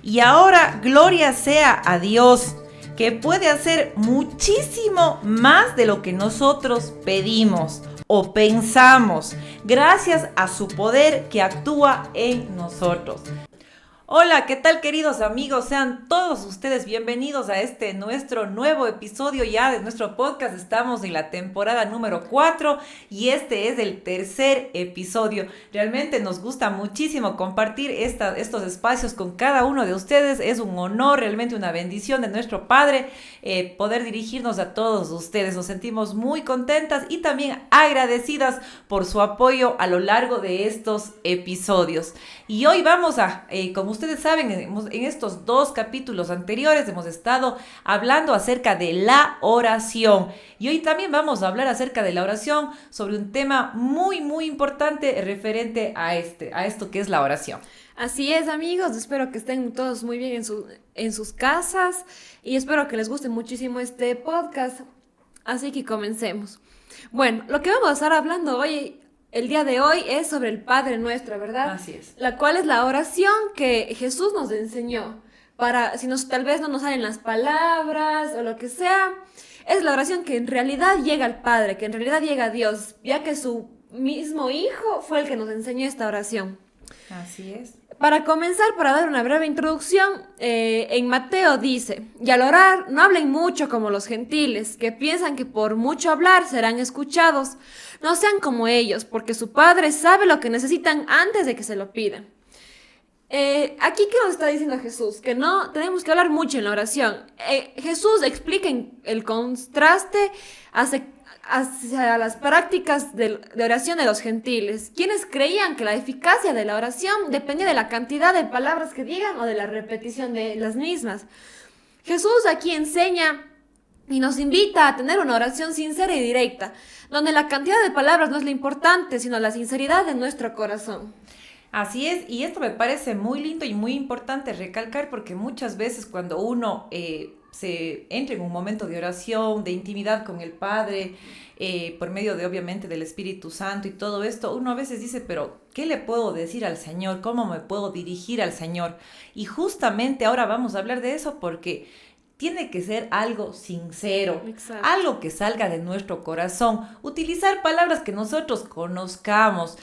Y ahora, gloria sea a Dios, que puede hacer muchísimo más de lo que nosotros pedimos o pensamos, gracias a su poder que actúa en nosotros. Hola, ¿qué tal, queridos amigos? Sean todos ustedes bienvenidos a nuestro nuevo episodio ya de nuestro podcast. Estamos en la temporada número 4 y este es el tercer episodio. Realmente nos gusta muchísimo compartir estos espacios con cada uno de ustedes. Es un honor, realmente una bendición de nuestro Padre poder dirigirnos a todos ustedes. Nos sentimos muy contentas y también agradecidas por su apoyo a lo largo de estos episodios. Y hoy vamos a, como ustedes saben, en estos 2 capítulos anteriores hemos estado hablando acerca de la oración. Y hoy también vamos a hablar acerca de la oración sobre un tema muy, muy importante referente a esto que es la oración. Así es, amigos, espero que estén todos muy bien en sus casas y espero que les guste muchísimo este podcast. Así que comencemos. Bueno, lo que vamos a estar hablando el día de hoy es sobre el Padre Nuestro, ¿verdad? Así es. La cual es la oración que Jesús nos enseñó. Para, tal vez no nos salen las palabras o lo que sea, es la oración que en realidad llega al Padre, que en realidad llega a Dios, ya que su mismo Hijo fue el que nos enseñó esta oración. Así es. Para comenzar, para dar una breve introducción, en Mateo dice: y al orar no hablen mucho como los gentiles, que piensan que por mucho hablar serán escuchados. No sean como ellos, porque su Padre sabe lo que necesitan antes de que se lo pidan. Aquí, ¿qué nos está diciendo Jesús? Que no tenemos que hablar mucho en la oración. Jesús explica el contraste hacia las prácticas de oración de los gentiles, quienes creían que la eficacia de la oración dependía de la cantidad de palabras que digan o de la repetición de las mismas. Jesús aquí enseña y nos invita a tener una oración sincera y directa, donde la cantidad de palabras no es lo importante, sino la sinceridad de nuestro corazón. Así es, y esto me parece muy lindo y muy importante recalcar, porque muchas veces cuando uno se entra en un momento de oración, de intimidad con el Padre, por medio de, obviamente, del Espíritu Santo y todo esto, uno a veces dice, pero ¿qué le puedo decir al Señor? ¿Cómo me puedo dirigir al Señor? Y justamente ahora vamos a hablar de eso porque tiene que ser algo sincero, Exacto. algo que salga de nuestro corazón, utilizar palabras que nosotros conozcamos.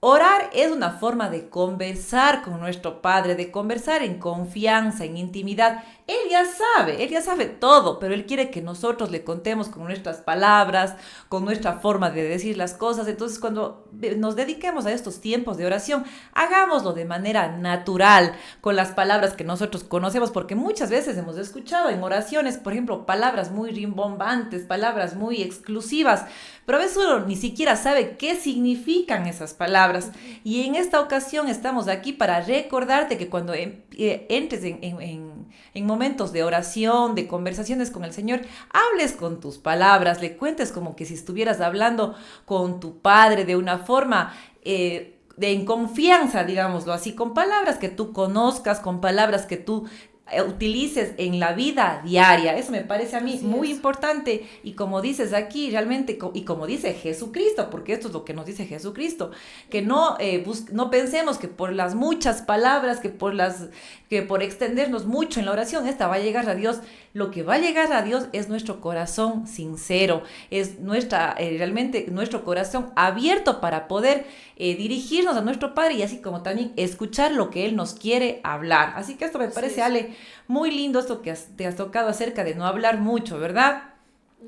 Orar es una forma de conversar con nuestro Padre, de conversar en confianza, en intimidad. Él ya sabe todo, pero Él quiere que nosotros le contemos con nuestras palabras, con nuestra forma de decir las cosas. Entonces, cuando nos dediquemos a estos tiempos de oración, hagámoslo de manera natural, con las palabras que nosotros conocemos, porque muchas veces hemos escuchado en oraciones, por ejemplo, palabras muy rimbombantes, palabras muy exclusivas, pero a veces uno ni siquiera sabe qué significan esas palabras. Y en esta ocasión estamos aquí para recordarte que cuando entres en momentos de oración, de conversaciones con el Señor, hables con tus palabras, le cuentes como que si estuvieras hablando con tu Padre de una forma en confianza, digámoslo así, con palabras que tú conozcas, con palabras que tú utilices en la vida diaria. Eso me parece a mí muy importante, y como dices aquí realmente, y como dice Jesucristo, porque esto es lo que nos dice Jesucristo, que no pensemos que por las muchas palabras, que por extendernos mucho en la oración, esta va a llegar a Dios. Lo que va a llegar a Dios es nuestro corazón sincero, es realmente nuestro corazón abierto para poder dirigirnos a nuestro Padre, y así como también escuchar lo que Él nos quiere hablar. Así que esto me parece, Ale, muy lindo, esto que te has tocado acerca de no hablar mucho, ¿verdad?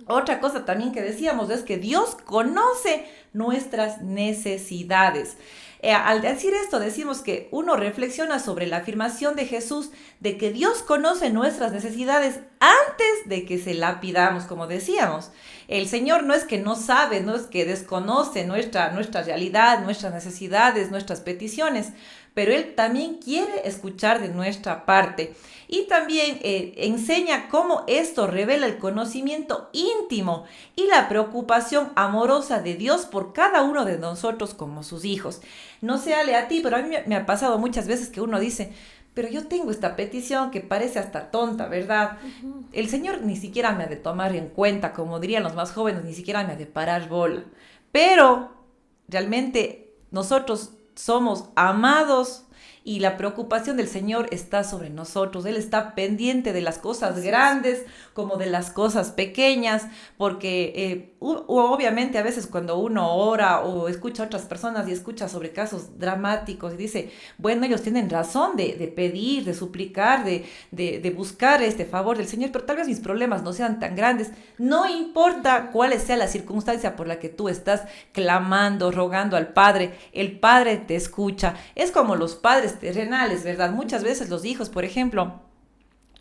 Otra cosa también que decíamos es que Dios conoce nuestras necesidades. Al decir esto, decimos que uno reflexiona sobre la afirmación de Jesús de que Dios conoce nuestras necesidades antes de que se la pidamos, como decíamos. El Señor no es que no sabe, no es que desconoce nuestra realidad, nuestras necesidades, nuestras peticiones, pero Él también quiere escuchar de nuestra parte. Y también enseña cómo esto revela el conocimiento íntimo y la preocupación amorosa de Dios por cada uno de nosotros como sus hijos. No sé, Ale, a ti, pero a mí me ha pasado muchas veces que uno dice, pero yo tengo esta petición que parece hasta tonta, ¿verdad? Uh-huh. El Señor ni siquiera me ha de tomar en cuenta, como dirían los más jóvenes, ni siquiera me ha de parar bola. Pero realmente nosotros somos amados y la preocupación del Señor está sobre nosotros. Él está pendiente de las cosas grandes como de las cosas pequeñas, porque obviamente a veces cuando uno ora o escucha a otras personas y escucha sobre casos dramáticos y dice, bueno, ellos tienen razón de pedir, de suplicar, de buscar este favor del Señor, pero tal vez mis problemas no sean tan grandes. No importa cuál sea la circunstancia por la que tú estás clamando, rogando al Padre, el Padre te escucha. Es como los padres terrenales, ¿verdad? Muchas veces los hijos, por ejemplo,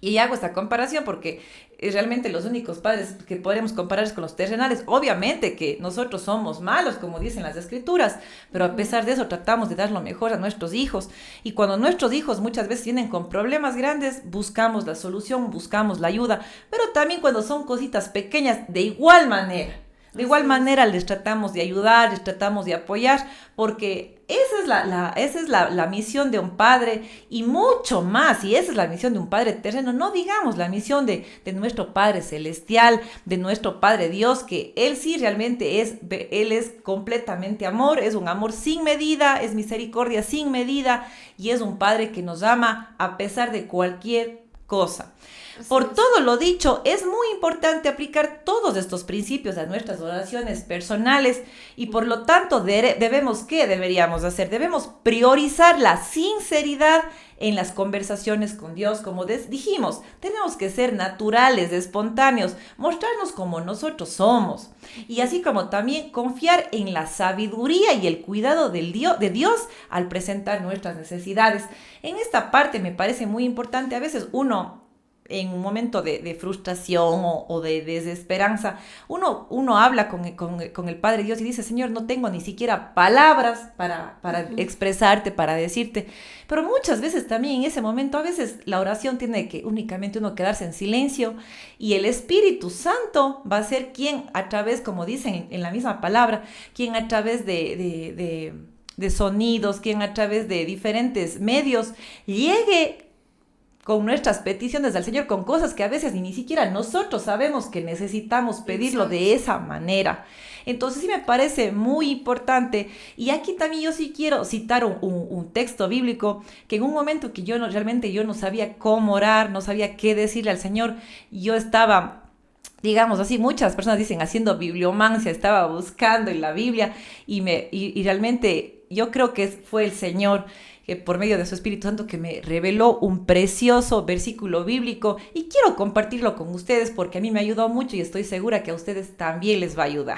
y hago esta comparación porque realmente los únicos padres que podemos comparar es con los terrenales. Obviamente que nosotros somos malos, como dicen las escrituras, pero a pesar de eso tratamos de dar lo mejor a nuestros hijos. Y cuando nuestros hijos muchas veces vienen con problemas grandes, buscamos la solución, buscamos la ayuda. Pero también cuando son cositas pequeñas, de igual manera. De igual manera les tratamos de ayudar, les tratamos de apoyar, porque esa es la misión de un padre y mucho más, y esa es la misión de un padre terreno, no digamos la misión de nuestro Padre Celestial, de nuestro Padre Dios, que Él sí realmente Él es completamente amor, es un amor sin medida, es misericordia sin medida, y es un Padre que nos ama a pesar de cualquier cosa. Por todo lo dicho, es muy importante aplicar todos estos principios a nuestras oraciones personales y por lo tanto ¿qué deberíamos hacer? Debemos priorizar la sinceridad en las conversaciones con Dios. Como dijimos, tenemos que ser naturales, espontáneos, mostrarnos como nosotros somos y así como también confiar en la sabiduría y el cuidado de Dios al presentar nuestras necesidades. En esta parte me parece muy importante, a veces uno en un momento de frustración o de desesperanza, uno habla con el Padre Dios y dice, Señor, no tengo ni siquiera palabras para expresarte, para decirte. Pero muchas veces también en ese momento, a veces la oración tiene que únicamente uno quedarse en silencio y el Espíritu Santo va a ser quien a través, como dicen en la misma palabra, quien a través de sonidos, quien a través de diferentes medios llegue con nuestras peticiones al Señor, con cosas que a veces ni siquiera nosotros sabemos que necesitamos pedirlo de esa manera. Entonces sí me parece muy importante. Y aquí también yo sí quiero citar un texto bíblico que en un momento que yo no sabía cómo orar, no sabía qué decirle al Señor, yo estaba, digamos así, muchas personas dicen haciendo bibliomancia, estaba buscando en la Biblia y realmente yo creo que fue el Señor que por medio de su Espíritu Santo que me reveló un precioso versículo bíblico y quiero compartirlo con ustedes porque a mí me ayudó mucho y estoy segura que a ustedes también les va a ayudar.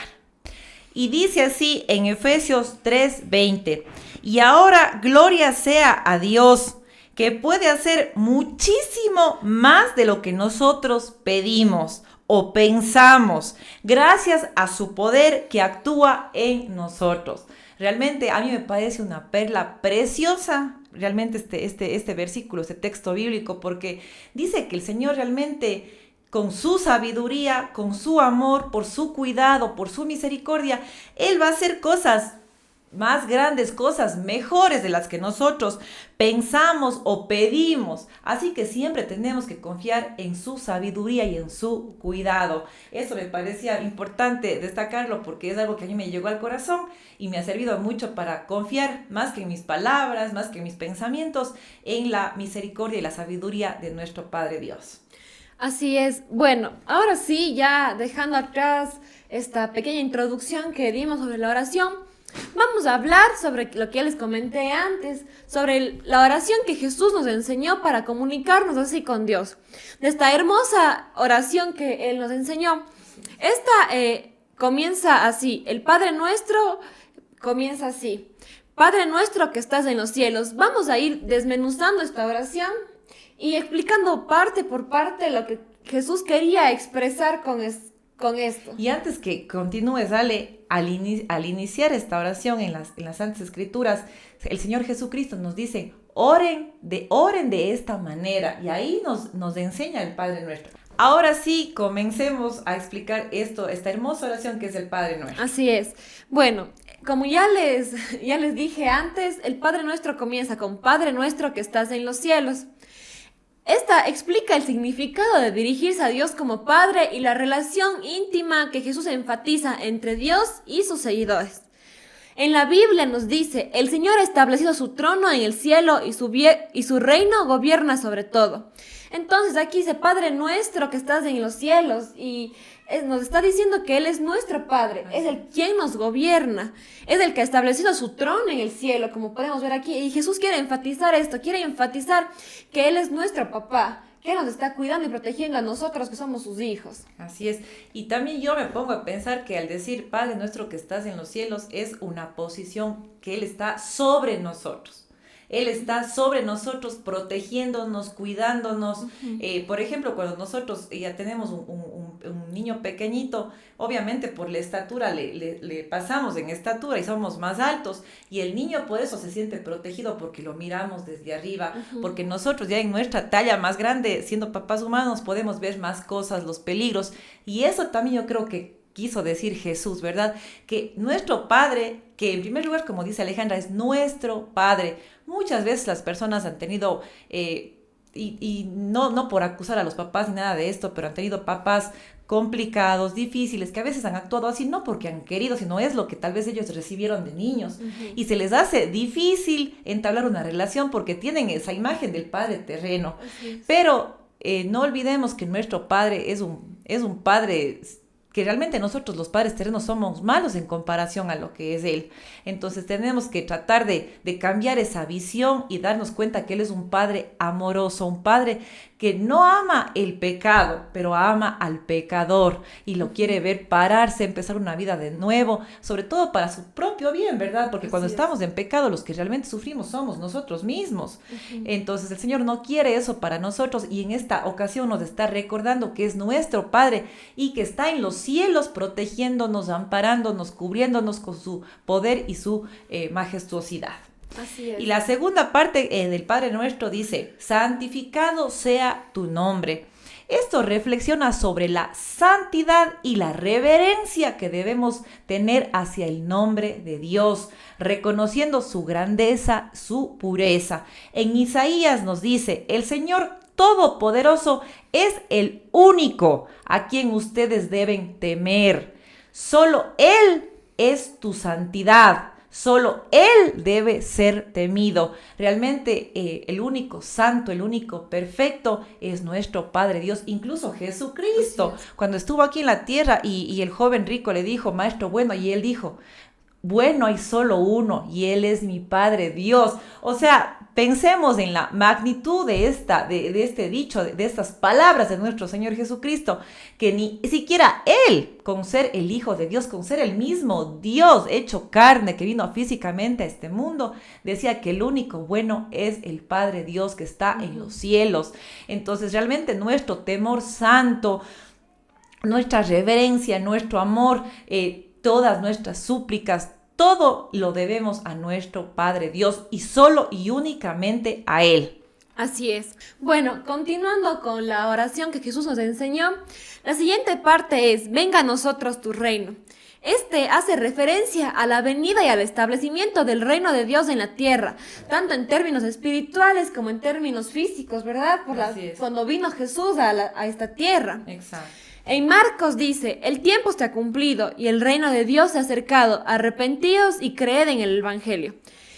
Y dice así en Efesios 3:20, y ahora gloria sea a Dios, que puede hacer muchísimo más de lo que nosotros pedimos o pensamos, gracias a su poder que actúa en nosotros. Realmente a mí me parece una perla preciosa, realmente este versículo, este texto bíblico, porque dice que el Señor realmente con su sabiduría, con su amor, por su cuidado, por su misericordia, Él va a hacer cosas más grandes, cosas mejores de las que nosotros pensamos o pedimos. Así que siempre tenemos que confiar en su sabiduría y en su cuidado. Eso me parecía importante destacarlo porque es algo que a mí me llegó al corazón y me ha servido mucho para confiar más que en mis palabras, más que en mis pensamientos, en la misericordia y la sabiduría de nuestro Padre Dios. Así es. Bueno, ahora sí, ya dejando atrás esta pequeña introducción que dimos sobre la oración, vamos a hablar sobre lo que ya les comenté antes, sobre la oración que Jesús nos enseñó para comunicarnos así con Dios. De esta hermosa oración que Él nos enseñó. Esta comienza así, el Padre Nuestro comienza así. Padre nuestro que estás en los cielos. Vamos a ir desmenuzando esta oración y explicando parte por parte lo que Jesús quería expresar con esto. Y antes que continúes, Ale, al iniciar esta oración en las Santas Escrituras, el Señor Jesucristo nos dice, oren de esta manera. Y ahí nos enseña el Padre Nuestro. Ahora sí, comencemos a explicar esta hermosa oración que es el Padre Nuestro. Así es. Bueno, como ya les dije antes, el Padre Nuestro comienza con Padre Nuestro que estás en los cielos. Esta explica el significado de dirigirse a Dios como Padre y la relación íntima que Jesús enfatiza entre Dios y sus seguidores. En la Biblia nos dice, el Señor ha establecido su trono en el cielo y su reino gobierna sobre todo. Entonces aquí dice, Padre nuestro que estás en los cielos, y nos está diciendo que Él es nuestro Padre, es el quien nos gobierna, es el que ha establecido su trono en el cielo, como podemos ver aquí. Y Jesús quiere enfatizar esto, quiere enfatizar que Él es nuestro papá, que nos está cuidando y protegiendo a nosotros que somos sus hijos. Así es. Y también yo me pongo a pensar que al decir Padre nuestro que estás en los cielos es una posición que Él está sobre nosotros. Él está sobre nosotros, protegiéndonos, cuidándonos. Por ejemplo, cuando nosotros ya tenemos un niño pequeñito, obviamente por la estatura le pasamos en estatura y somos más altos. Y el niño por eso se siente protegido porque lo miramos desde arriba. Porque nosotros ya en nuestra talla más grande, siendo papás humanos, podemos ver más cosas, los peligros. Y eso también yo creo que quiso decir Jesús, ¿verdad? Que nuestro Padre, que en primer lugar, como dice Alejandra, es nuestro Padre. Muchas veces las personas han tenido, y no por acusar a los papás ni nada de esto, pero han tenido papás complicados, difíciles, que a veces han actuado así, no porque han querido, sino es lo que tal vez ellos recibieron de niños. Y se les hace difícil entablar una relación porque tienen esa imagen del padre terreno. Pero no olvidemos que nuestro Padre es un Padre que realmente nosotros los padres terrenos somos malos en comparación a lo que es Él. Entonces tenemos que tratar de cambiar esa visión y darnos cuenta que Él es un Padre amoroso, un Padre que no ama el pecado, pero ama al pecador y lo quiere ver pararse, empezar una vida de nuevo, sobre todo para su propio bien, ¿verdad? Porque cuando estamos en pecado, los que realmente sufrimos somos nosotros mismos. Entonces el Señor no quiere eso para nosotros y en esta ocasión nos está recordando que es nuestro Padre y que está en los cielos protegiéndonos, amparándonos, cubriéndonos con su poder y su majestuosidad. Así es. Y la segunda parte del Padre Nuestro dice, santificado sea tu nombre. Esto reflexiona sobre la santidad y la reverencia que debemos tener hacia el nombre de Dios, reconociendo su grandeza, su pureza. En Isaías nos dice, el Señor Todopoderoso es el único a quien ustedes deben temer. Solo Él es tu santidad. Solo Él debe ser temido. Realmente el único santo, el único perfecto es nuestro Padre Dios. Incluso Jesucristo, cuando estuvo aquí en la tierra y el joven rico le dijo, Maestro bueno, y Él dijo, bueno, hay solo uno y Él es mi Padre Dios. O sea, pensemos en la magnitud de este dicho, de estas palabras de nuestro Señor Jesucristo, que ni siquiera Él, con ser el Hijo de Dios, con ser el mismo Dios hecho carne que vino físicamente a este mundo, decía que el único bueno es el Padre Dios que está en los cielos. Entonces, realmente nuestro temor santo, nuestra reverencia, nuestro amor, todas nuestras súplicas, todo lo debemos a nuestro Padre Dios y solo y únicamente a Él. Así es. Bueno, continuando con la oración que Jesús nos enseñó, la siguiente parte es, venga a nosotros tu reino. Este hace referencia a la venida y al establecimiento del reino de Dios en la tierra, tanto en términos espirituales como en términos físicos, ¿verdad? Cuando vino Jesús a esta tierra. Exacto. En Marcos dice, el tiempo está cumplido y el reino de Dios se ha acercado, arrepentíos y creed en el Evangelio.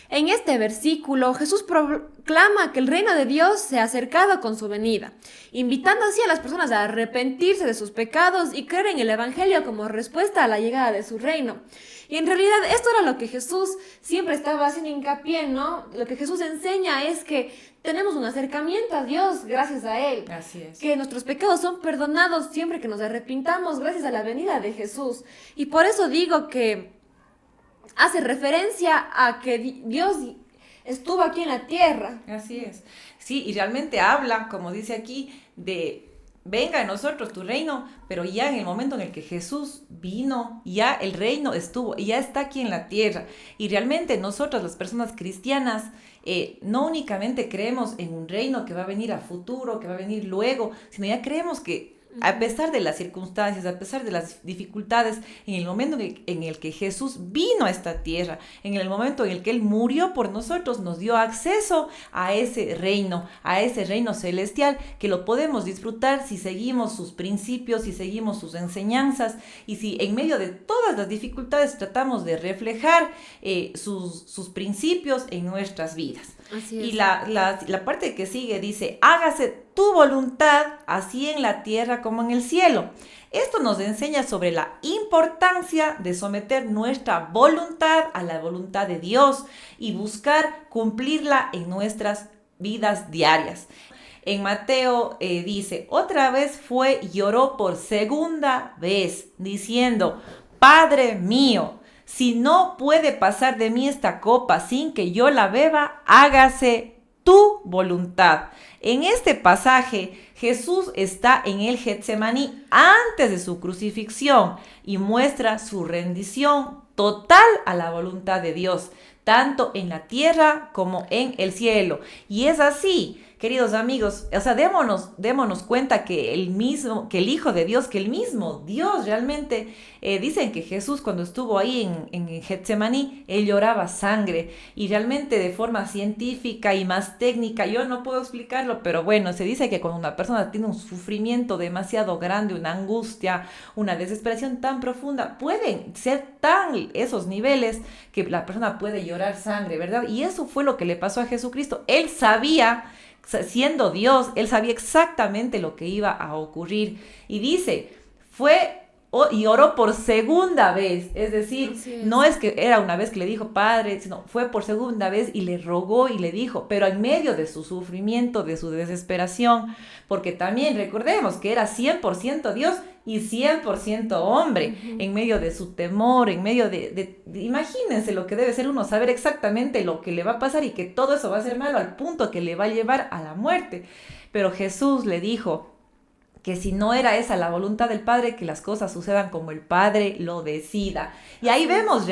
En este versículo, Jesús proclama que el reino de Dios se ha acercado con su venida, invitando así a las personas a arrepentirse de sus pecados y creer en el Evangelio como respuesta a la llegada de su reino. Y en realidad esto era lo que Jesús siempre estaba haciendo hincapié, ¿no? Lo que Jesús enseña es que tenemos un acercamiento a Dios gracias a Él. Así es. Que nuestros pecados son perdonados siempre que nos arrepintamos gracias a la venida de Jesús. Y por eso digo que hace referencia a que Dios estuvo aquí en la tierra. Así es. Sí, y realmente habla, como dice aquí, de venga a nosotros tu reino, pero ya en el momento en el que Jesús vino, ya el reino estuvo, ya está aquí en la tierra. Y realmente nosotros, las personas cristianas, no únicamente creemos en un reino que va a venir a futuro, que va a venir luego, sino ya creemos que A pesar de las circunstancias, a pesar de las dificultades, en el momento en el que Jesús vino a esta tierra, en el momento en el que Él murió por nosotros, nos dio acceso a ese reino celestial, que lo podemos disfrutar si seguimos sus principios, si seguimos sus enseñanzas, y si en medio de todas las dificultades tratamos de reflejar sus principios en nuestras vidas. Así es. Y la parte que sigue dice: hágase tu voluntad, así en la tierra como en el cielo. Esto nos enseña sobre la importancia de someter nuestra voluntad a la voluntad de Dios y buscar cumplirla en nuestras vidas diarias. En Mateo dice: otra vez fue y oró por segunda vez, diciendo: Padre mío, si no puede pasar de mí esta copa sin que yo la beba, hágase tu voluntad. En este pasaje, Jesús está en el Getsemaní antes de su crucifixión y muestra su rendición total a la voluntad de Dios, tanto en la tierra como en el cielo. Y es así, queridos amigos, o sea, démonos cuenta que el Hijo de Dios, que el mismo Dios realmente, dicen que Jesús cuando estuvo ahí en Getsemaní, Él lloraba sangre, y realmente de forma científica y más técnica, yo no puedo explicarlo, pero bueno, se dice que cuando una persona tiene un sufrimiento demasiado grande, una angustia, una desesperación tan profunda, pueden ser tan esos niveles que la persona puede llorar sangre, ¿verdad? Y eso fue lo que le pasó a Jesucristo. Él sabía, siendo Dios, Él sabía exactamente lo que iba a ocurrir. Y dice, y oró por segunda vez, es decir, no es que era una vez que le dijo Padre, sino fue por segunda vez y le rogó y le dijo, pero en medio de su sufrimiento, de su desesperación, porque también recordemos que era 100% Dios y 100% hombre, en medio de su temor, en medio imagínense lo que debe ser uno, saber exactamente lo que le va a pasar y que todo eso va a ser malo al punto que le va a llevar a la muerte. Pero Jesús le dijo que si no era esa la voluntad del Padre, que las cosas sucedan como el Padre lo decida. Y ahí vemos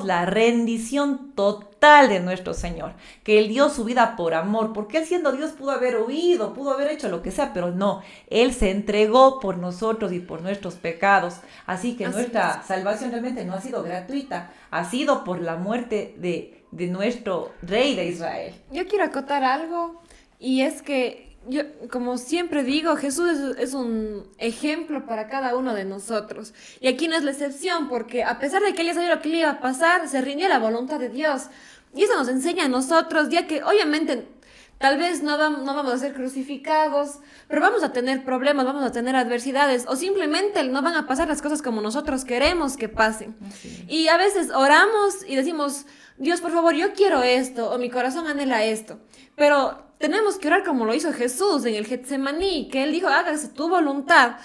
la rendición total de nuestro Señor, que Él dio su vida por amor, porque Él siendo Dios pudo haber huido, pudo haber hecho lo que sea, pero no, Él se entregó por nosotros y por nuestros pecados. Así que nuestra salvación realmente no ha sido gratuita, ha sido por la muerte de nuestro Rey de Israel. Yo quiero acotar algo, y es que yo, como siempre digo, Jesús es un ejemplo para cada uno de nosotros. Y aquí no es la excepción, porque a pesar de que él ya sabía lo que le iba a pasar, se rindió a la voluntad de Dios. Y eso nos enseña a nosotros, ya que obviamente tal vez no vamos a ser crucificados, pero vamos a tener problemas, vamos a tener adversidades, o simplemente no van a pasar las cosas como nosotros queremos que pasen. Y a veces oramos y decimos: Dios, por favor, yo quiero esto, o mi corazón anhela esto. Pero tenemos que orar como lo hizo Jesús en el Getsemaní, que Él dijo: hágase tu voluntad.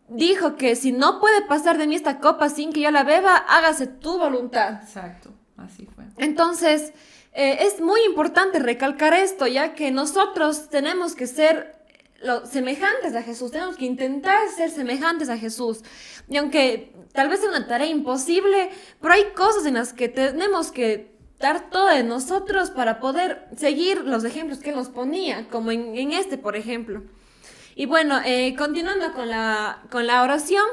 Dijo que si no puede pasar de mí esta copa sin que yo la beba, hágase tu voluntad. Exacto, así fue. Entonces, es muy importante recalcar esto, ya que nosotros tenemos que ser semejantes a Jesús, tenemos que intentar ser semejantes a Jesús. Y aunque tal vez sea una tarea imposible, pero hay cosas en las que tenemos que dar todo de nosotros para poder seguir los ejemplos que Él nos ponía, como en este, por ejemplo. Y bueno, continuando con la oración,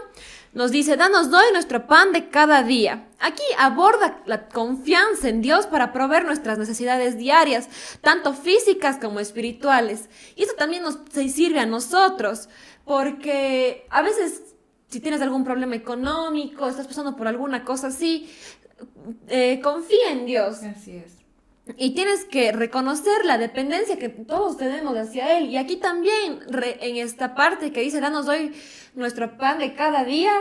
nos dice: danos hoy nuestro pan de cada día. Aquí aborda la confianza en Dios para proveer nuestras necesidades diarias, tanto físicas como espirituales. Y eso también nos sirve a nosotros, porque a veces, si tienes algún problema económico, estás pasando por alguna cosa así, confía en Dios. Así es. Y tienes que reconocer la dependencia que todos tenemos hacia Él. Y aquí también, en esta parte que dice: danos hoy nuestro pan de cada día,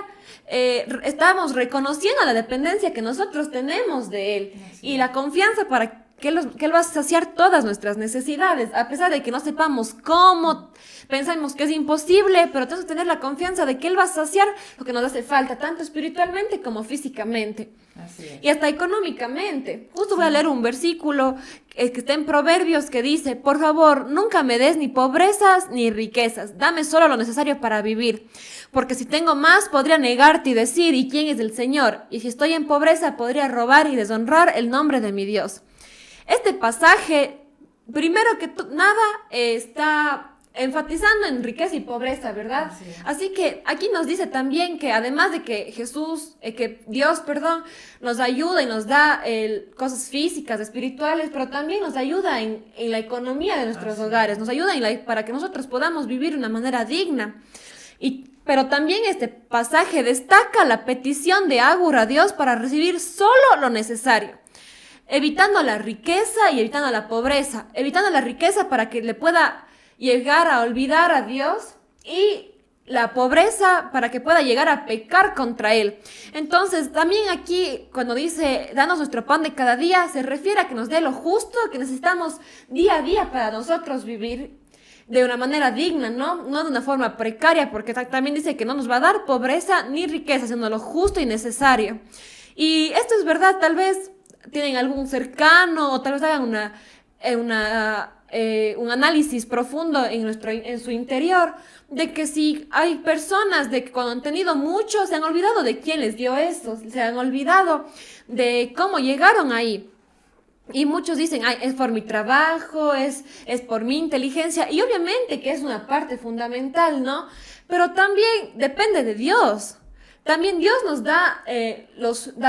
estamos reconociendo la dependencia que nosotros tenemos de Él. Y la confianza para que Él va a saciar todas nuestras necesidades, a pesar de que no sepamos cómo, pensamos que es imposible, pero tenemos que tener la confianza de que Él va a saciar lo que nos hace falta, tanto espiritualmente como físicamente. Así es. Y hasta económicamente. Justo voy a leer un versículo que está en Proverbios, que dice: por favor, nunca me des ni pobrezas ni riquezas, dame solo lo necesario para vivir, porque si tengo más podría negarte y decir: ¿y quién es el Señor? Y si estoy en pobreza podría robar y deshonrar el nombre de mi Dios. Este pasaje, primero que nada, está enfatizando en riqueza y pobreza, ¿verdad? Así es. Así que aquí nos dice también que además de que que Dios, perdón, nos ayuda y nos da cosas físicas, espirituales, pero también nos ayuda en la economía de nuestros hogares, nos ayuda para que nosotros podamos vivir de una manera digna. Pero también este pasaje destaca la petición de Agur a Dios para recibir solo lo necesario, evitando la riqueza y evitando la pobreza, evitando la riqueza para que le pueda llegar a olvidar a Dios y la pobreza para que pueda llegar a pecar contra Él. Entonces, también aquí, cuando dice, danos nuestro pan de cada día, se refiere a que nos dé lo justo que necesitamos día a día para nosotros vivir de una manera digna, ¿no? No de una forma precaria, porque también dice que no nos va a dar pobreza ni riqueza, sino lo justo y necesario. Y esto es verdad, tal vez tienen algún cercano o tal vez hagan un análisis profundo en su interior, de que si hay personas de que cuando han tenido mucho se han olvidado de quién les dio eso, se han olvidado de cómo llegaron ahí. Y muchos dicen, ay, es por mi trabajo, es por mi inteligencia, y obviamente que es una parte fundamental, ¿no? Pero también depende de Dios. También Dios nos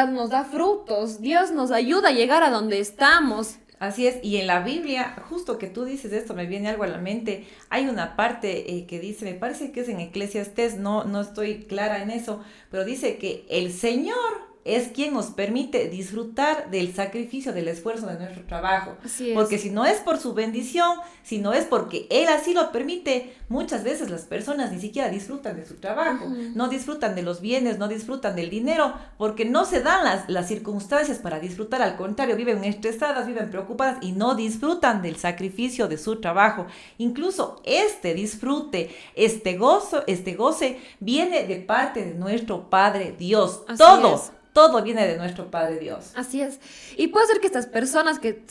nos da frutos, Dios nos ayuda a llegar a donde estamos. Así es, y en la Biblia, justo que tú dices esto, me viene algo a la mente. Hay una parte que dice, me parece que es en Eclesiastés, no estoy clara en eso, pero dice que el Señor es quien nos permite disfrutar del sacrificio, del esfuerzo de nuestro trabajo. Así es. Porque si no es por su bendición, si no es porque Él así lo permite, muchas veces las personas ni siquiera disfrutan de su trabajo, no disfrutan de los bienes, no disfrutan del dinero, porque no se dan las circunstancias para disfrutar, al contrario, viven estresadas, viven preocupadas y no disfrutan del sacrificio de su trabajo. Incluso este disfrute, este goce viene de parte de nuestro Padre Dios. Así Todo. es. Todo viene de nuestro Padre Dios. Así es. Y puede ser que estas personas que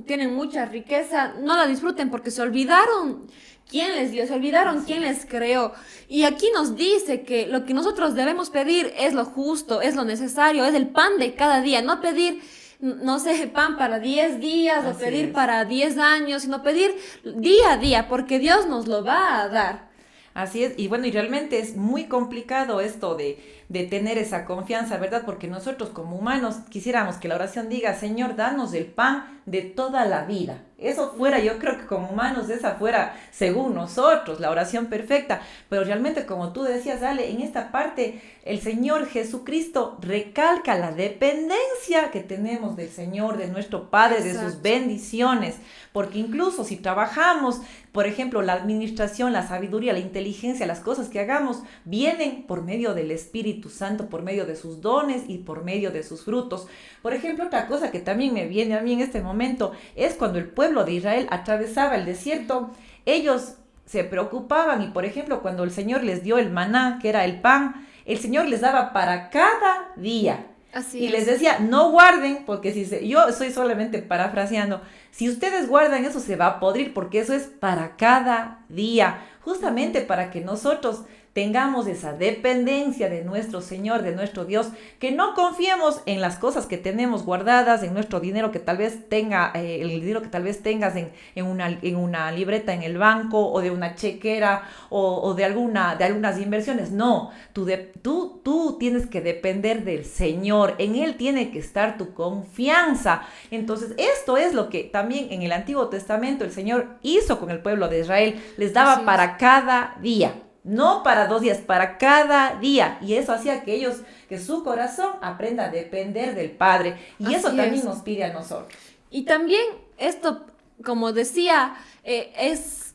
tienen mucha riqueza no la disfruten porque se olvidaron quién les dio, se olvidaron quién les creó. Y aquí nos dice que lo que nosotros debemos pedir es lo justo, es lo necesario, es el pan de cada día. No pedir, no sé, pan para 10 días o pedir para 10 años, sino pedir día a día porque Dios nos lo va a dar. Así es, y bueno, y realmente es muy complicado esto de tener esa confianza, ¿verdad? Porque nosotros como humanos quisiéramos que la oración diga, Señor, danos el pan de toda la vida. Eso fuera, yo creo que como humanos esa fuera, según nosotros, la oración perfecta. Pero realmente, como tú decías, Ale, en esta parte el Señor Jesucristo recalca la dependencia que tenemos del Señor, de nuestro Padre, de sus bendiciones. Porque incluso si trabajamos, por ejemplo, la administración, la sabiduría, la inteligencia, las cosas que hagamos, vienen por medio del Espíritu Santo, por medio de sus dones y por medio de sus frutos. Por ejemplo, otra cosa que también me viene a mí en este momento es cuando el pueblo de Israel atravesaba el desierto, ellos se preocupaban y, por ejemplo, cuando el Señor les dio el maná, que era el pan, el Señor les daba para cada día. Así es. Les decía, no guarden, porque yo estoy solamente parafraseando, si ustedes guardan eso se va a podrir, porque eso es para cada día, justamente para que nosotros tengamos esa dependencia de nuestro Señor, de nuestro Dios, que no confiemos en las cosas que tenemos guardadas, en nuestro dinero que tal vez tenga, el dinero que tal vez tengas en una libreta en el banco o de una chequera o de algunas inversiones. No, tú tienes que depender del Señor, en Él tiene que estar tu confianza. Entonces, esto es lo que también en el Antiguo Testamento el Señor hizo con el pueblo de Israel, les daba para cada día. No para 2 días, para cada día. Y eso hacía que su corazón aprenda a depender del Padre. Y eso también nos pide a nosotros. Y también esto, como decía,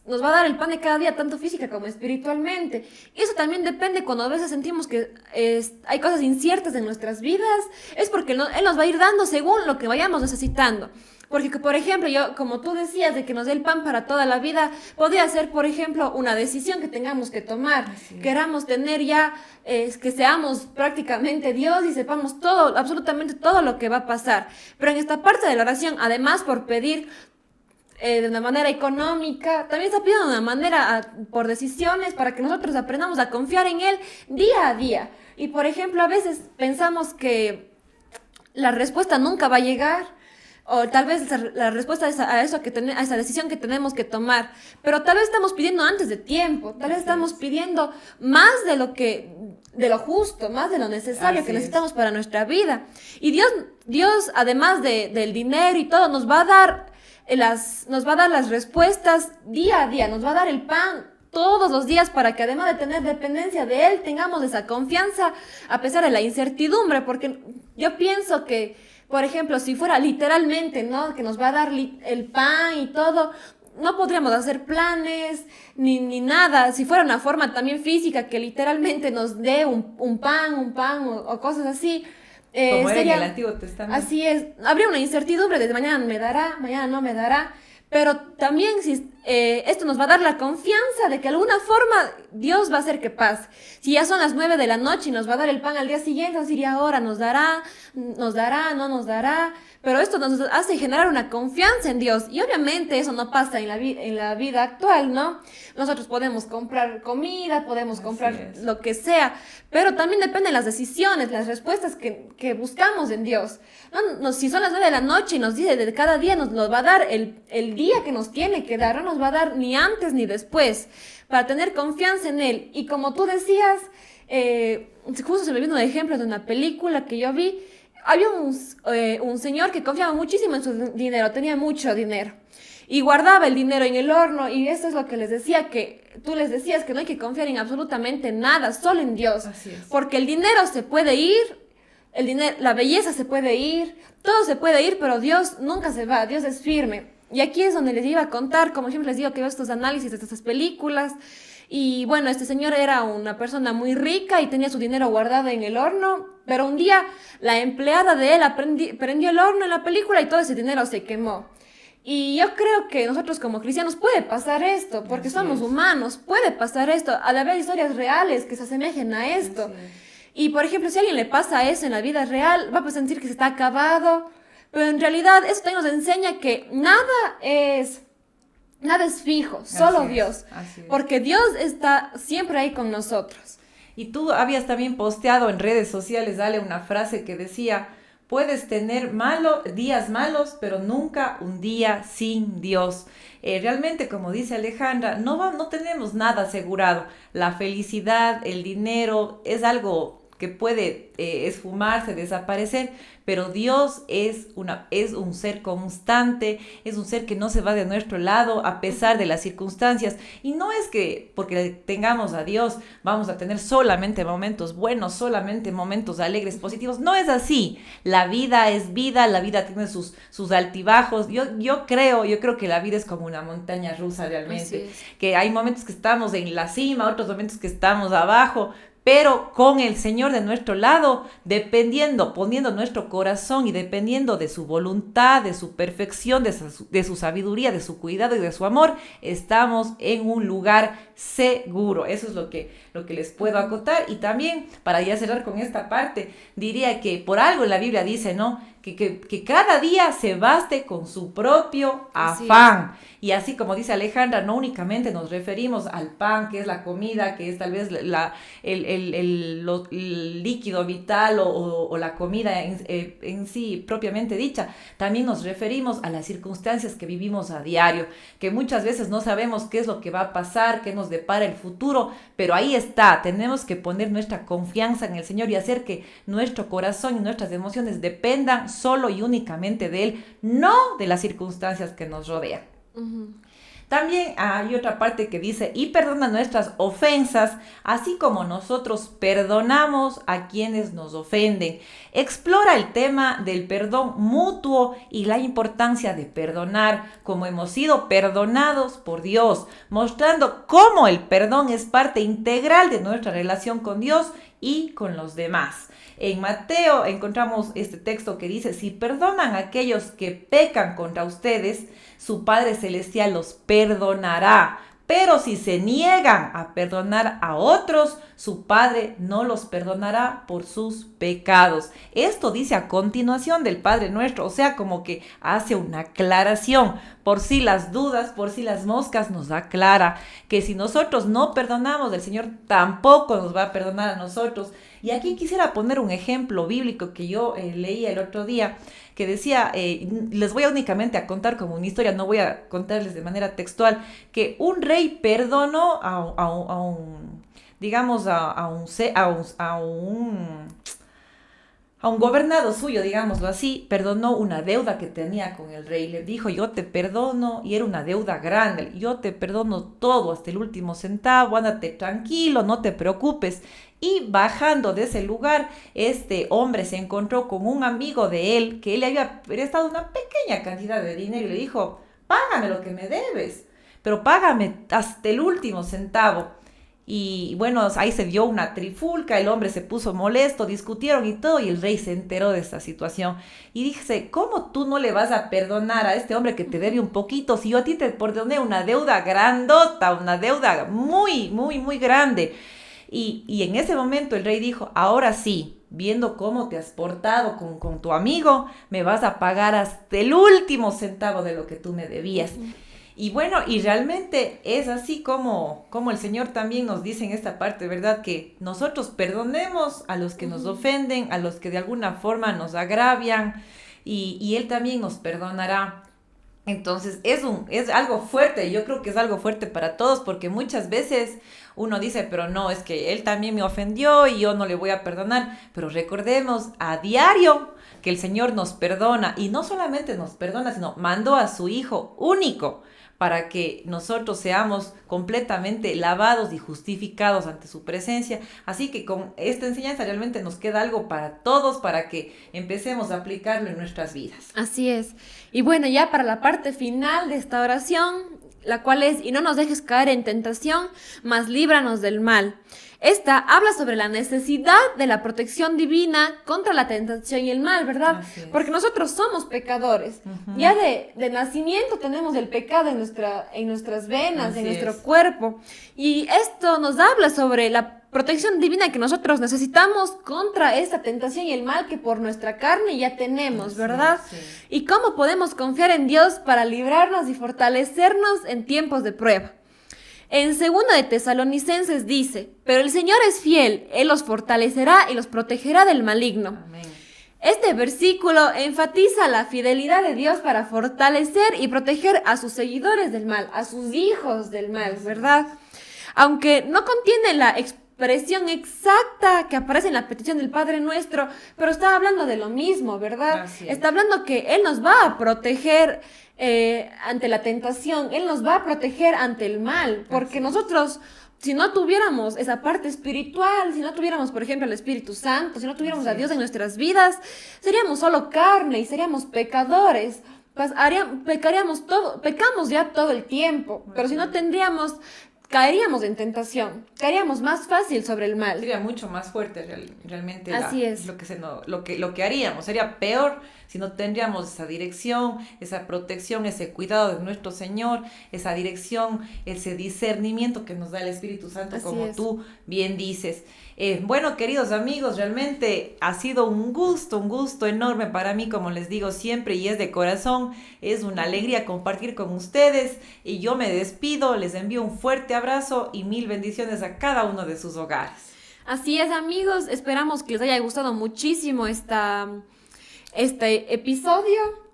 nos va a dar el pan de cada día, tanto física como espiritualmente. Y eso también depende cuando a veces sentimos que hay cosas inciertas en nuestras vidas. Es porque Él nos va a ir dando según lo que vayamos necesitando. Porque, por ejemplo, como tú decías, de que nos dé el pan para toda la vida, podría ser, por ejemplo, una decisión que tengamos que tomar. Queramos tener ya, que seamos prácticamente Dios y sepamos todo, absolutamente todo lo que va a pasar. Pero en esta parte de la oración, además por pedir de una manera económica, también está pidiendo de una manera por decisiones para que nosotros aprendamos a confiar en Él día a día. Y, por ejemplo, a veces pensamos que la respuesta nunca va a llegar, o tal vez la respuesta es a eso a esa decisión que tenemos que tomar, pero tal vez estamos pidiendo antes de tiempo, tal vez estamos pidiendo más de lo justo, más de lo necesario que necesitamos para nuestra vida. Y Dios, además del dinero y todo, nos va a dar las respuestas día a día, nos va a dar el pan todos los días para que además de tener dependencia de Él, tengamos esa confianza a pesar de la incertidumbre, porque yo pienso que, por ejemplo, si fuera literalmente, ¿no?, que nos va a dar el pan y todo, no podríamos hacer planes ni nada. Si fuera una forma también física que literalmente nos dé un pan o cosas así, como era en el Antiguo Testamento. Así es, habría una incertidumbre de mañana me dará, mañana no me dará, pero también esto nos va a dar la confianza de que de alguna forma Dios va a hacer que pase. Si ya son las 9 de la noche y nos va a dar el pan al día siguiente, nos diría ahora nos dará, no nos dará, pero esto nos hace generar una confianza en Dios, y obviamente eso no pasa en la vida actual, ¿no? Nosotros podemos comprar comida, podemos comprar lo que sea, pero también dependen las decisiones, las respuestas que buscamos en Dios. No, si son las 9 de la noche y nos dice de cada día nos lo va a dar el día que nos tiene que dar, no nos va a dar ni antes ni después, para tener confianza en Él. Y como tú decías, justo se me vino un ejemplo de una película que yo vi. Había un señor que confiaba muchísimo en su dinero, tenía mucho dinero y guardaba el dinero en el horno, y eso es lo que les decía, que tú les decías que no hay que confiar en absolutamente nada, solo en Dios. Así es. Porque el dinero se puede ir, la belleza se puede ir, todo se puede ir, pero Dios nunca se va, Dios es firme. Y aquí es donde les iba a contar, como siempre les digo, que veo estos análisis de estas películas. Y bueno, este señor era una persona muy rica y tenía su dinero guardado en el horno, pero un día la empleada de él prendió el horno en la película y todo ese dinero se quemó. Y yo creo que nosotros como cristianos puede pasar esto, porque somos humanos, puede pasar esto, al haber historias reales que se asemejen a esto. Y por ejemplo, si a alguien le pasa eso en la vida real, va a sentir que se está acabado, pero en realidad eso también nos enseña que nada es fijo, solo Dios, porque Dios está siempre ahí con nosotros. Y tú habías también posteado en redes sociales, dale, una frase que decía: puedes tener días malos, pero nunca un día sin Dios. Realmente, como dice Alejandra, no tenemos nada asegurado. La felicidad, el dinero, es algo que puede esfumarse, desaparecer, pero Dios es un ser constante, es un ser que no se va de nuestro lado a pesar de las circunstancias. Y no es que porque tengamos a Dios vamos a tener solamente momentos buenos, solamente momentos alegres, positivos. No es así. La vida es vida, la vida tiene sus altibajos. Yo creo que la vida es como una montaña rusa realmente, que hay momentos que estamos en la cima, otros momentos que estamos abajo, pero con el Señor de nuestro lado, poniendo nuestro corazón y dependiendo de su voluntad, de su perfección, de su sabiduría, de su cuidado y de su amor, estamos en un lugar seguro. Eso es lo que les puedo acotar. Y también, para ya cerrar con esta parte, diría que por algo en la Biblia dice, ¿no?, que cada día se baste con su propio afán. Y así como dice Alejandra, no únicamente nos referimos al pan, que es la comida, que es tal vez el líquido vital o la comida en sí propiamente dicha. También nos referimos a las circunstancias que vivimos a diario, que muchas veces no sabemos qué es lo que va a pasar, qué nos depara el futuro, pero ahí está. Tenemos que poner nuestra confianza en el Señor y hacer que nuestro corazón y nuestras emociones dependan solo y únicamente de Él, no de las circunstancias que nos rodean. También hay otra parte que dice: y perdona nuestras ofensas, así como nosotros perdonamos a quienes nos ofenden. Explora el tema del perdón mutuo y la importancia de perdonar, como hemos sido perdonados por Dios, mostrando cómo el perdón es parte integral de nuestra relación con Dios y con los demás. En Mateo encontramos este texto que dice: si perdonan a aquellos que pecan contra ustedes, su Padre Celestial los perdonará. Pero si se niegan a perdonar a otros, su Padre no los perdonará por sus pecados. Esto dice a continuación del Padre Nuestro, o sea, como que hace una aclaración. por si las dudas, por si las moscas, nos aclara que si nosotros no perdonamos, el Señor tampoco nos va a perdonar a nosotros. Y aquí quisiera poner un ejemplo bíblico que yo leí el otro día, que decía, les voy a únicamente a contar como una historia, no voy a contarles de manera textual, que un rey perdonó digamos, a un gobernado suyo, digámoslo así, perdonó una deuda que tenía con el rey. Le dijo, yo te perdono, y era una deuda grande, yo te perdono todo hasta el último centavo, ándate tranquilo, no te preocupes. Y bajando de ese lugar, este hombre se encontró con un amigo de él que él le había prestado una pequeña cantidad de dinero y le dijo, págame lo que me debes, pero págame hasta el último centavo. Y bueno, ahí se dio una trifulca, el hombre se puso molesto, discutieron y todo, y el rey se enteró de esta situación. Y dice, ¿cómo tú no le vas a perdonar a este hombre que te debe un poquito si yo a ti te perdoné una deuda grandota, una deuda muy, muy, muy grande? Y en ese momento el rey dijo, ahora sí, viendo cómo te has portado con tu amigo, me vas a pagar hasta el último centavo de lo que tú me debías. Y bueno, y realmente es así como el Señor también nos dice en esta parte, ¿verdad? Que nosotros perdonemos a los que nos ofenden, a los que de alguna forma nos agravian, y Él también nos perdonará. Entonces es algo fuerte, yo creo que es algo fuerte para todos, porque muchas veces uno dice, pero no, es que él también me ofendió y yo no le voy a perdonar. Pero recordemos a diario que el Señor nos perdona, y no solamente nos perdona, sino mandó a su Hijo único para que nosotros seamos completamente lavados y justificados ante su presencia. Así que con esta enseñanza realmente nos queda algo para todos, para que empecemos a aplicarlo en nuestras vidas. Así es. Y bueno, ya para la parte final de esta oración, la cual es, y no nos dejes caer en tentación, mas líbranos del mal. Esta habla sobre la necesidad de la protección divina contra la tentación y el mal, ¿verdad? Porque nosotros somos pecadores. Ya de nacimiento tenemos el pecado en nuestras venas, en nuestro cuerpo. Y esto nos habla sobre la protección divina que nosotros necesitamos contra esta tentación y el mal que por nuestra carne ya tenemos, ¿verdad? Y cómo podemos confiar en Dios para librarnos y fortalecernos en tiempos de prueba. En 2 de Tesalonicenses dice, pero el Señor es fiel, Él los fortalecerá y los protegerá del maligno. Amén. Este versículo enfatiza la fidelidad de Dios para fortalecer y proteger a sus seguidores del mal, a sus hijos del mal, ¿verdad? Aunque no contiene la expresión exacta que aparece en la petición del Padre Nuestro, pero está hablando de lo mismo, ¿verdad? Está hablando que Él nos va a proteger ante la tentación, Él nos va a proteger ante el mal, porque nosotros, si no tuviéramos esa parte espiritual, si no tuviéramos, por ejemplo, el Espíritu Santo, si no tuviéramos a Dios en nuestras vidas, seríamos solo carne y seríamos pecadores. Pecamos ya todo el tiempo, pero si no tendríamos, caeríamos en tentación, caeríamos más fácil sobre el mal. Sería mucho más fuerte realmente lo que haríamos. Sería peor si no tendríamos esa dirección, esa protección, ese cuidado de nuestro Señor, esa dirección, ese discernimiento que nos da el Espíritu Santo, como tú bien dices. Bueno, queridos amigos, realmente ha sido un gusto enorme para mí, como les digo siempre, y es de corazón, es una alegría compartir con ustedes, y yo me despido, les envío un fuerte abrazo y 1000 bendiciones a cada uno de sus hogares. Así es, amigos, esperamos que les haya gustado muchísimo este episodio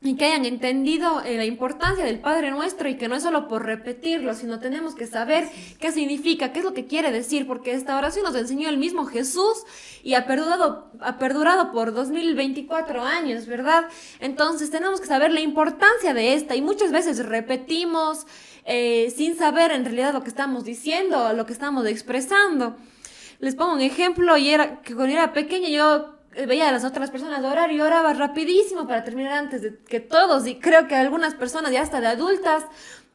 y que hayan entendido la importancia del Padre Nuestro, y que no es solo por repetirlo, sino tenemos que saber qué significa, qué es lo que quiere decir, porque esta oración nos enseñó el mismo Jesús y ha perdurado por 2024 años, ¿verdad? Entonces tenemos que saber la importancia de esta, y muchas veces repetimos sin saber en realidad lo que estamos diciendo, lo que estamos expresando. Les pongo un ejemplo, que cuando era pequeña yo veía a las otras personas orar y oraba rapidísimo para terminar antes de que todos, y creo que algunas personas ya hasta de adultas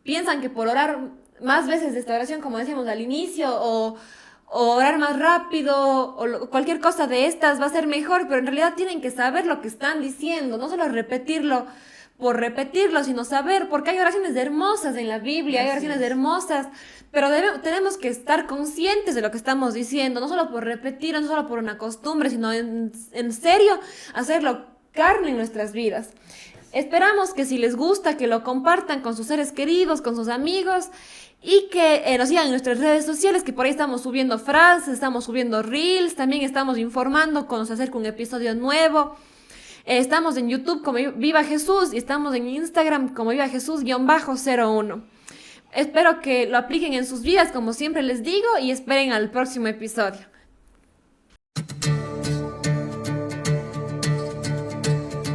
piensan que por orar más veces de esta oración, como decíamos al inicio, o orar más rápido o cualquier cosa de estas va a ser mejor, pero en realidad tienen que saber lo que están diciendo, no solo repetirlo por repetirlo, sino saber, porque hay oraciones hermosas en la Biblia, hay oraciones hermosas, pero tenemos que estar conscientes de lo que estamos diciendo, no solo por repetir, no solo por una costumbre, sino en serio hacerlo carne en nuestras vidas. Esperamos que si les gusta, que lo compartan con sus seres queridos, con sus amigos y que nos sigan en nuestras redes sociales, que por ahí estamos subiendo frases, estamos subiendo reels, también estamos informando cuando se acerca un episodio nuevo. Estamos en YouTube como Viva Jesús y estamos en Instagram como Viva Jesús-01. Espero que lo apliquen en sus vidas, como siempre les digo, y esperen al próximo episodio.